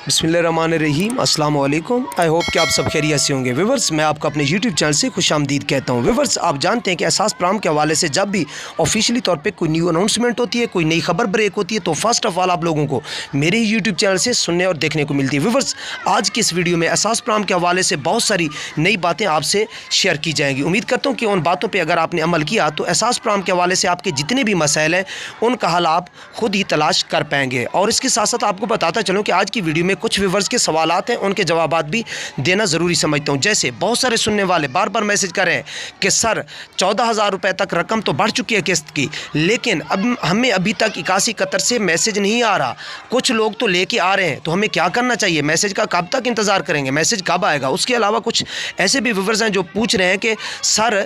बिस्मिल्लाहिर्रहमानिर्रहीम अस्सलाम वालेकुम। आई होप कि आप सब खैरियत से होंगे। व्यूअर्स, मैं आपको अपने यूट्यूब चैनल से खुशामदीद कहता हूँ। व्यूअर्स, आप जानते हैं कि एहसास प्राइम के हवाले से जब भी ऑफिशियली तौर पे कोई न्यू अनाउंसमेंट होती है, कोई नई खबर ब्रेक होती है, तो फर्स्ट ऑफ ऑल आप लोगों को मेरे ही यूट्यूब चैनल से सुनने और देखने को मिलती है। व्यूअर्स, आज की इस वीडियो में एहसास प्राइम के हवाले से बहुत सारी नई बातें आपसे शेयर की जाएंगी। उम्मीद करता हूँ कि उन बातों पर अगर आपने अमल किया तो एहसास प्राइम के हवाले से आपके जितने भी मसाइल हैं उनका हल आप खुद ही तलाश कर पाएंगे। और इसके साथ साथ आपको बताता चलूँ कि आज की वीडियो में कुछ व्यूअर्स के सवालात हैं, उनके जवाबात भी देना ज़रूरी समझता हूँ। जैसे बहुत सारे सुनने वाले बार बार मैसेज कर रहे हैं कि सर 14,000 रुपये तक रकम तो बढ़ चुकी है किस्त की, लेकिन अब हमें अभी तक 81 कतर से मैसेज नहीं आ रहा। कुछ लोग तो लेके आ रहे हैं, तो हमें क्या करना चाहिए? मैसेज का कब तक इंतज़ार करेंगे? मैसेज कब आएगा? उसके अलावा कुछ ऐसे भी व्यूअर्स हैं जो पूछ रहे हैं कि सर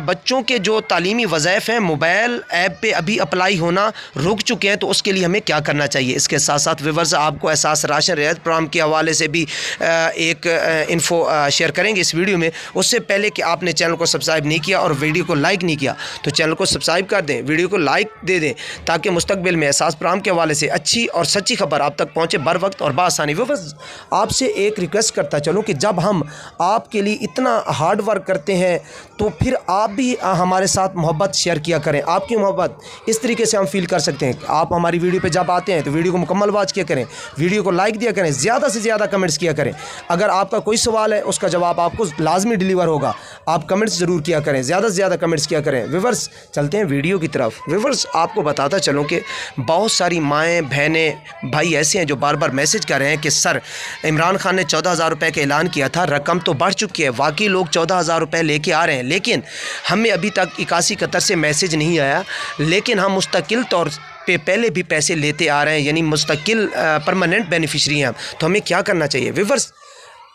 बच्चों के जो तालीमी वज़ाइफ हैं मोबाइल ऐप पे अभी अप्लाई होना रुक चुके हैं, तो उसके लिए हमें क्या करना चाहिए? इसके साथ साथ व्यूअर्स आपको एहसास राशन रियायत प्रोग्राम के हवाले से भी एक इन्फो शेयर करेंगे इस वीडियो में। उससे पहले कि आपने चैनल को सब्सक्राइब नहीं किया और वीडियो को लाइक नहीं किया तो चैनल को सब्सक्राइब कर दें, वीडियो को लाइक दे दें, ताकि मुस्तकबिल में एहसास प्रोग्राम के हवाले से अच्छी और सच्ची खबर आप तक पहुँचे बर वक्त और बासानी। व्यूअर्स, आपसे एक रिक्वेस्ट करता चलूँ कि जब हम आपके लिए इतना हार्ड वर्क करते हैं तो फिर आप भी हमारे साथ मोहब्बत शेयर किया करें। आपकी मोहब्बत इस तरीके से हम फील कर सकते हैं। आप हमारी वीडियो पे जब आते हैं तो वीडियो को मुकम्मल वॉच किया करें, वीडियो को लाइक दिया करें, ज़्यादा से ज़्यादा कमेंट्स किया करें। अगर आपका कोई सवाल है उसका जवाब आपको लाजमी डिलीवर होगा। आप कमेंट्स ज़रूर किया करें, ज़्यादा से ज़्यादा कमेंट्स किया करें। व्यूअर्स, चलते हैं वीडियो की तरफ। व्यूअर्स, आपको बताता चलूँ कि बहुत सारी माएँ बहनें भाई ऐसे हैं जो बार बार मैसेज कर रहे हैं कि सर इमरान खान ने 14,000 रुपये का ऐलान किया था, रकम तो बढ़ चुकी है, वाकई लोग 14,000 रुपये लेके आ रहे हैं, लेकिन हमें अभी तक 81 कतर से मैसेज नहीं आया, लेकिन हम मुस्तकिल तौर पे पहले भी पैसे लेते आ रहे हैं, यानी मुस्तकिल परमानेंट बेनिफिशरी हैं हम। तो हमें क्या करना चाहिए? व्यूअर्स,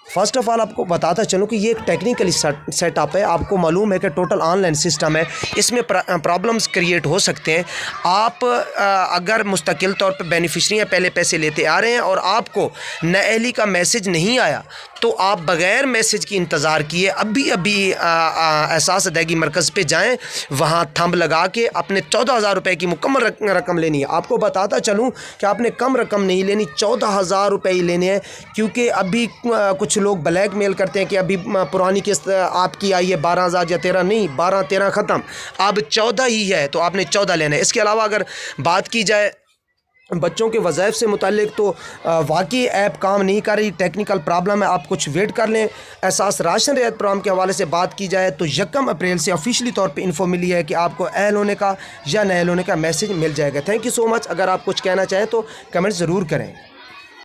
फर्स्ट ऑफ ऑल आपको बताता चलूँ कि ये एक टेक्निकली सेटअप है। आपको मालूम है कि टोटल ऑनलाइन सिस्टम है, इसमें प्रॉब्लम्स क्रिएट हो सकते हैं। आप अगर मुस्तकिल तौर पे बेनिफिशरी हैं, पहले पैसे लेते आ रहे हैं और आपको नाअहली का मैसेज नहीं आया, तो आप बग़ैर मैसेज की इंतज़ार किए अभी एहसास अदायगी मरकज़ पे जाएं, वहाँ थंब लगा के अपने 14,000 रुपये की मुकम्मल रकम लेनी है। आपको बताता चलूँ कि आपने कम रकम नहीं लेनी, 14,000 रुपये ही लेने हैं, क्योंकि अभी कुछ लोग ब्लैक मेल करते हैं कि अभी पुरानी किस्त आपकी आई है 12,000 या 13, नहीं, 12-13 ख़त्म, अब 14 ही है, तो आपने 14 लेना है। इसके अलावा अगर बात की जाए बच्चों के वज़ाइफ से मुतालिक, तो वाकई ऐप काम नहीं कर रही, टेक्निकल प्रॉब्लम है, आप कुछ वेट कर लें। एहसास राशन रियायत प्रोग्राम के हवाले से बात की जाए तो 1 अप्रैल से ऑफिशियली तौर पे इन्फो मिली है कि आपको अहल होने का या नाअहल होने का मैसेज मिल जाएगा। Thank you so much. अगर आप कुछ कहना चाहें तो कमेंट ज़रूर करें।